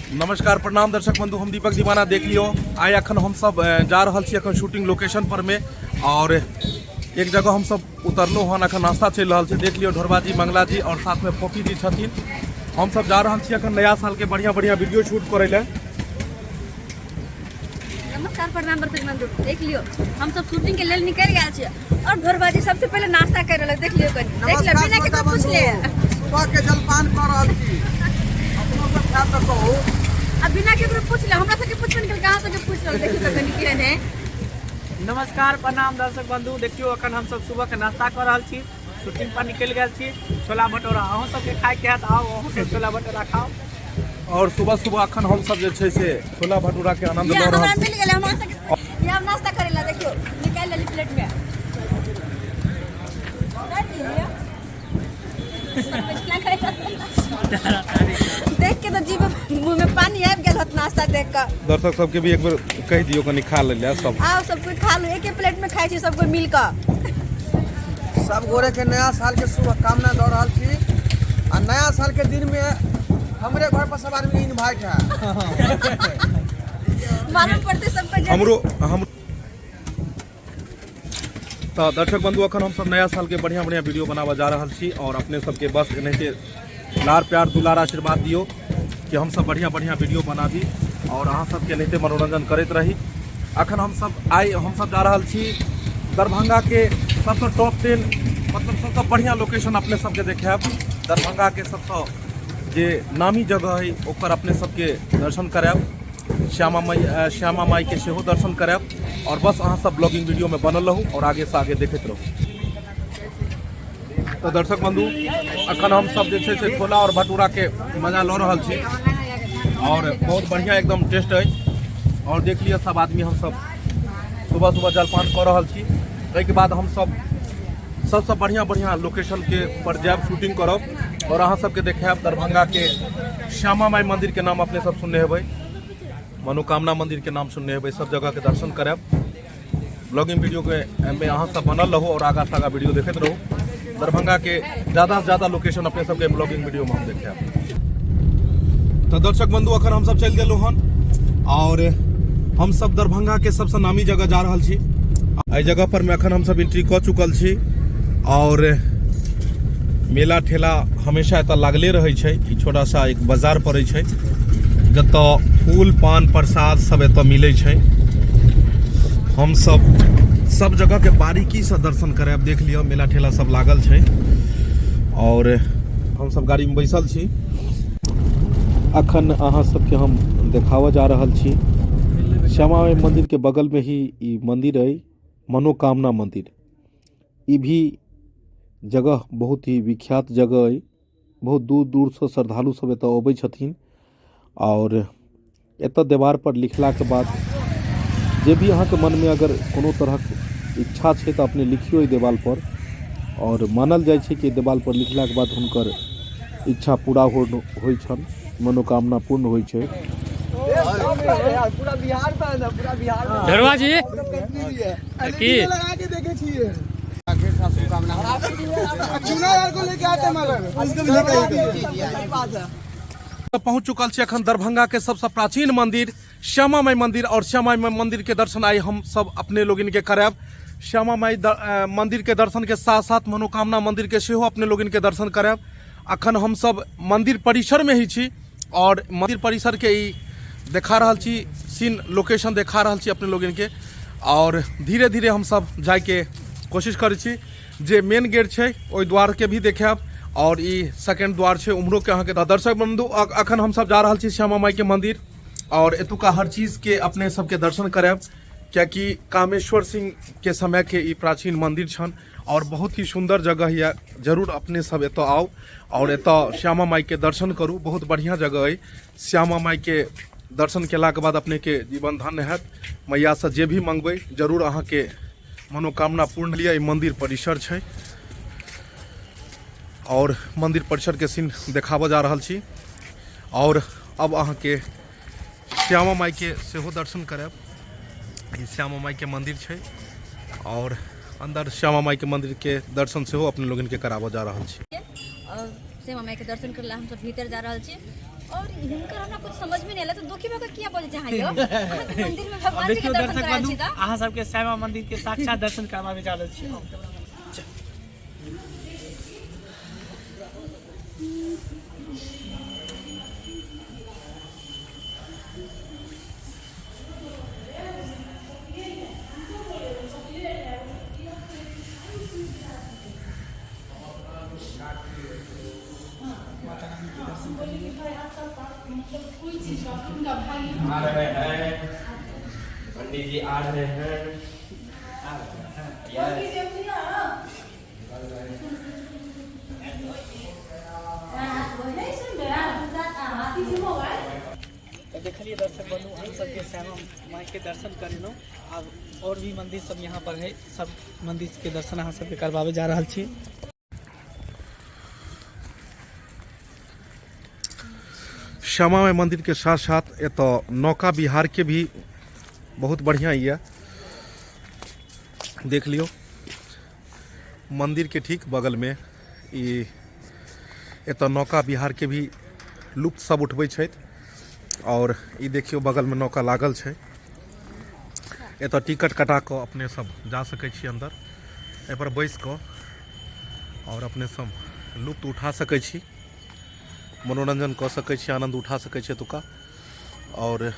नमस्कार प्रणाम दर्शक बंधु, हम दीपक दीवाना देख लियो। आइ अखन हम सब जा रहल छी अखन शूटिंग लोकेशन पर में, और एक जगह हम सब उतरलो हन। अखन नाश्ता चल रहा है, देख लियो। ढोरबा जी, मंगला जी और साथ में पोपी जी छथिन। हम सब जा रहल छी अखन नया साल के बढ़िया बढ़िया वीडियो शूट करे ले। नमस्कार प्रणाम दर्शक बंधु, देख लियो हम सब शूटिंग के लिए निकल गया छे और ढोरबा जी सबसे पहले नाश्ता कर रहल। देख लियो कनी, देख ले बिना के पूछ ले सुबह के जलपान कर रहल छी। अपनो सब ख्याल रखो। अब बिना के पूछ ले, हमरा से के पूछ निकल कहां से के पूछ रहल। देखियो कनी केहन है। नमस्कार प्रणाम दर्शक बंधु, देखियो अखन हम सब सुबह के नाश्ता कर रहल छी, शूटिंग पर निकल गेल छी। छोला भटूरा अहों सब के खाए के है त आओ, अहों सब छोला भटूरा खाओ। और सुबह सुबह अखन हम सब जे छै से छोला भटूरा के आनंद ले रहल हमरा छी। मिल गेल, हमरा से ये हम नाश्ता करेला। देखियो निकाल लेली प्लेट में। देख के तो जीभ मुंह में पानी आबि गेल हत नाश्ता देख के। दर्शक सबके भी एक बार कह दियो कनी खा ले सब। आओ सब कोई खा लो, एक ही प्लेट में खाई छी सब कोई मिल के। सब गोरे के नया साल के शुभकामना दे रहल छी। आ नया साल के दिन में हमरे घर पर सब आदमी इनवाइट है। मालूम पड़ते सबको हमरो हम तो दर्शक बंधु अखन हम सब नया साल के बढ़िया बढ़िया वीडियो बनावा जा रहल छी, और अपने सबके बस एनाहिते लार प्यार दुलार आशीर्वाद दियो कि हम सब बढ़िया बढ़िया वीडियो बनाबी और अहाँ सबके एनाहिते मनोरंजन करते रही। अखन हम सब जा रहल छी दरभंगा के सबसे टॉप 10 मतलब सबसे बढ़िया लोकेशन अपने सबके देखाब। दरभंगा के सबसे जे नामी जगह है ओकर अपने सबके दर्शन कराब। श्यामा माई के सेहो दर्शन कराब। और बस अहाँ सब ब्लॉगिंग वीडियो में बनल रहू और आगे से आगे देखते रहू। तो दर्शक बंधु अखन हम सब जे छै से छोला और भटूरा के मजा ल रहल छी, और बहुत बढ़िया एकदम टेस्ट है। और देख लिया सब आदमी हम सब सुबह सुबह जलपान कर रहल छी। ताहिके बाद हम सब सबसे बढ़िया बढ़िया लोकेशन के पर जाब, शूटिंग करब और अहाँ सबके देखाब। दरभंगा के श्यामा माई मंदिर के नाम अपने सब सुनने हेबै, मनोकामना मंदिर के नाम सुनने हेबै। सब जगह के दर्शन कराब। ब्लॉगिंग वीडियो के में अहाँ सब बनल रहू और आगा सागा वीडियो देखते रहू। दरभंगा के ज़्यादा से ज़्यादा लोकेशन अपने सबके ब्लॉगिंग वीडियो में हम देखाब। तो दर्शक बंधु अखन हम सब चल गेलहुँ हन, और हम सब दरभंगा के सबसे नामी जगह जा रहल छी। एहि जगह पर में अखन हम सब एंट्री कऽ चुकल छी, और मेला ठेला हमेशा एतऽ लागले रहै छै। ई छोटा सा एक बाजार पड़ै छै जतऽ फूल पान प्रसाद सब एतऽ मिलै छै। हम सब जगह के बारीकी से दर्शन कराब। देख लियो मेला ठेला सब लागल छै, और हम सब गाड़ी में बैसल छी। अखन अहाँ सबके हम देखावा जा रहल छी श्यामा माई मंदिर के बगल में ही ई मंदिर है, मनोकामना मंदिर। ई भी जगह बहुत ही विख्यात जगह है। बहुत दूर दूर से श्रद्धालु सब एतऽ अबै छथिन, और एतऽ दीवार पर लिखला के बाद जे भी अहाँ के मन में अगर कोनो तरह इच्छा छै तऽ अपने लिखियो ई दीवार पर, और मानल जाइ छै कि दीवार पर लिखला के बाद हुनकर इच्छा पूरा होइ छन, मनोकामना पूर्ण होइ छै। पूरा बिहार में है, पूरा बिहार में ढोरबा जी की लगा के देखे छिए। ढेर सारा शुभकामना। चुना यार को लेके आते मगर इसको भी लेके आते। सही बात है। पहुंच चुकल छी अखन दरभंगा के सबसे प्राचीन मंदिर श्यामा माई मंदिर, और श्यामा माई मंदिर के दर्शन आई हम सब अपने लोगन के कराब। श्यामा माई मंदिर के दर्शन के साथ साथ मनोकामना मंदिर के सेहो अपने लोगन के दर्शन कराब। अखन हम सब मंदिर परिसर में ही छी, और मंदिर परिसर के ई देखा रहल छी सीन, लोकेशन देखा रहल छी अपने लोगन के। और धीरे धीरे हम सब जाए के कोशिश करै छी। जे मेन गेट छै ओहि द्वार के भी देखाब, और ई सेकेंड द्वार छै उम्हरो के अहाँ के। दर्शक बंधु अखन हम सब जा रहल छी श्यामा माई के मंदिर, और एतुका हर चीज के अपने सबके दर्शन कराब, कियाकि कामेश्वर सिंह के समय के ई प्राचीन मंदिर छन, और बहुत ही सुंदर जगह है। जरूर अपने सब एतऽ आओ और एतऽ श्यामा माई के दर्शन करू। बहुत बढ़िया जगह है। श्यामा माई के दर्शन केला के बाद अपने के जीवन धन्य हैत। मैया से जे भी मंगबै जरूर अहाँ के मनोकामना पूर्ण लिया। ई मंदिर परिसर छै, और मंदिर परिसर के सीन देखावा जा रहल छी। और अब अहाँ के श्यामा माई के सेहो दर्शन कराब। ई श्यामा माई के मंदिर छै, और अंदर श्यामा माई के मंदिर के दर्शन सेहो अपने लोगन के करावा जा रहल छी। श्यामा माई के दर्शन करला हम सब भीतर जा रहल छी, और हिनकर हमरा कुछ समझ में नहीं आला तो दुखी भऽ के किया बोले जहाँ यो अहाँ के मंदिर में भगवान जी के देखियो दर्शन दर्शक कराए बंधु छी त अहाँ सबके श्यामा मंदिर के साक्षात दर्शन करबाबे जा रहल छी। आ रहे हैं पंडित जी, आ रहे हैं। तो देखलिए दर्शक बंधु हम सबके श्यामा माई के दर्शन करेलहुँ। अब और भी मंदिर सब यहाँ पर है, सब मंदिर के दर्शन अहाँ सबके करबाबे जा रहल छी। श्यामा माई मंदिर के साथ साथ एतो नौका विहार के भी बहुत बढ़िया ये देख लियो। मंदिर के ठीक बगल में ई एतो नौका विहार के भी लुप्त सब उठबै छथि। और ई देखियो बगल में नौका लागल छै। एतो टिकट कटा कऽ अपने सब जा सकै छी अंदर, एहि पर बैस कऽ और अपने सब लुप्त उठा सकै छी, मनोरंजन कऽ सकै छी, आनंद उठा सकै छी एतुका। और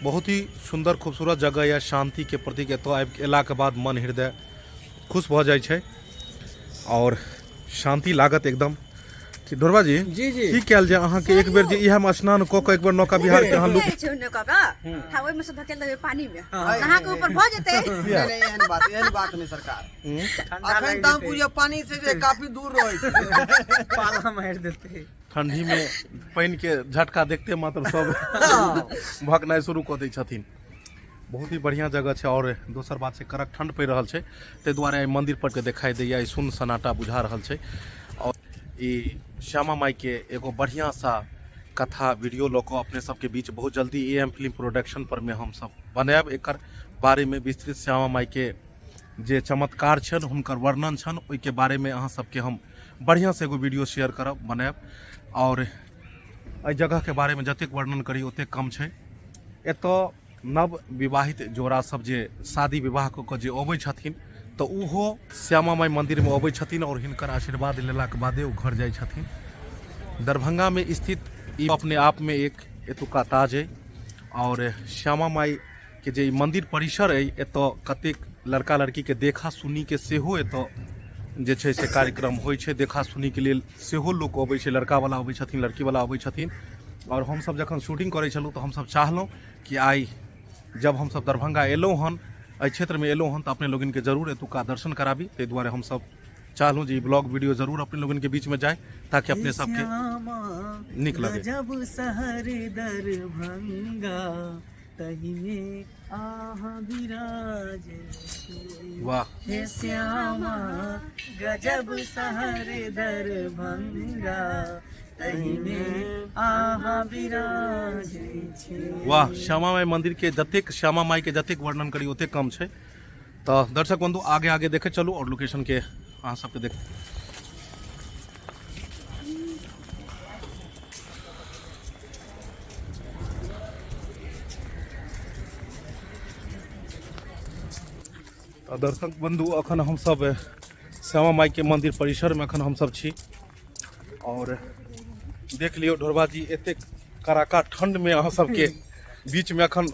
बहुत ही सुंदर खूबसूरत जगह या शांति के प्रतीक एतऽ आबि एला के बाद मन हृदय खुश भऽ जाइ छै और शांति लागत एकदम। कि ढोरबा जी जी जी की कयल जाय अहाँ के एक बेर जे इहे में स्नान कऽ के एक बेर नौका विहार के अहाँ लुप्त छै नौका का हां ओइ में से धकेल देबै पानी में नहा के ऊपर भऽ जेतै। नहीं एहन बात नहीं सरकार। अखन दाम पूजा पानी से जे काफी दूर रहै छै, पाला मार देते। ठंडी में पानि के झटका देखते मात्र सब भगनाइ शुरू कऽ दै छथिन। बहुत ही बढ़िया जगह छै। और दोसर बात छै कड़क ठंड पड़ि रहल छै, ताहि दुआरे मंदिर पर के देखाई दैया सुन सन्नाटा बुझा रहल छै। और ई श्यामा माई के एगो बढ़िया सा कथा वीडियो लऽ कऽ अपने सबके बीच बहुत जल्दी AM फिल्म प्रोडक्शन पर में हम सब बनायब। एकर बारे में विस्तृत श्यामा माई के जे चमत्कार छन, हुनकर वर्णन छन, ओहिके बारे में अहाँ सबके हम बढ़िया से एगो वीडियो शेयर करब, बनायब। और एहि जगह के बारे में जतेक वर्णन करी ओतेक कम छै। एतऽ नव विवाहित जोड़ा सब जे शादी विवाह कऽ के जे अबै छथिन तो उहो श्यामा माई मंदिर में अबै छथिन और हिनकर आशीर्वाद लेला के बादे ओ घर जाइ छथिन। दरभंगा में स्थित ई अपने आप में एक एतुका ताज है। और श्यामा माई के जे मंदिर परिसर है, एतऽ कतेक लड़का लड़की के देखा सुनी के सेहो एतऽ जे छै से कार्यक्रम होइ छै। देखा सुनी के लेल सेहो लोक अबै छै, लड़का वाला अबै छथिन, लड़की वाला अबै छथिन। और हम सब जखन शूटिंग करै छलहुँ तो हम सब चाहलहुँ कि आइ जब हम सब दरभंगा एलहुँ हन, एहि क्षेत्र में एलहुँ हन, तो अपने लोगन के जरूर एतुका दर्शन कराबी। ताहि दुआरे हम सब चाहलहुँ जे ई ब्लॉग वीडियो जरूर अपने लोगन के बीच में जाए, ताकि अपने सबके नीक लगे। जब शहर दरभंगा तही में आहा विराजे, वाह हे श्यामा गजब शहर दरभंगा तही में आहा विराजे। वाह, श्यामा माई मंदिर के जतेक श्यामा माई के जतेक वर्णन करी ओतेक कम छै। तो दर्शक बंधु आगे आगे देखे चलू और लोकेशन के अहाँ सबके देख। तो दर्शक बंधु अखन हम सब श्यामा माई के मंदिर परिसर में अखन हम सब छी। और देख लियो ढोरबा जी एतेक कड़ाका ठंड में अहाँ सबके बीच में अखन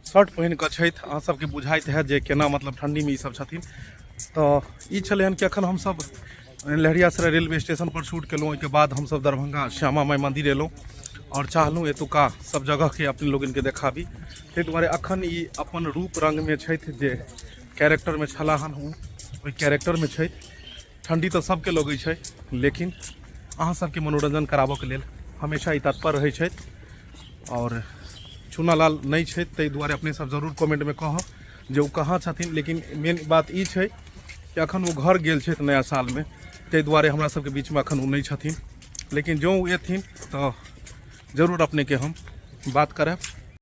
शर्ट पहिन कऽ छथि। अहाँ सबके बुझाइत है जे केना मतलब ठंडी में ई सब छथिन। तो ई छलै हन कि अखन हम सब लहरियासराय रेलवे स्टेशन पर शूट केलहुँ। ओहिके बाद हम सब दरभंगा श्यामा माई मंदिर एलहुँ और चाहलहुँ एतुका सब जगह के अपने लोगन के देखाबी। ताहि दुआरे अखन ई अपन रूप रंग में छथि, जे कैरेक्टर में छला हन ओहि कैरेक्टर में छथि। ठंडी तो सबके लगै छै, लेकिन अहाँ सबके मनोरंजन कराबऽ के लेल हमेशा ई तत्पर रहै छथि। और चुनालाल नहीं छै, ताहि दुआरे अपने सब जरूर कमेंट में कहब जे ओ कहाँ छथिन। लेकिन मेन बात ई छै कि अखन वो घर गेल छथि नया साल में, ताहि दुआरे हमरा सबके बीच में अखन ओ नहीं छथिन। लेकिन जो एथिन तो जरूर अपने के हम बात करब।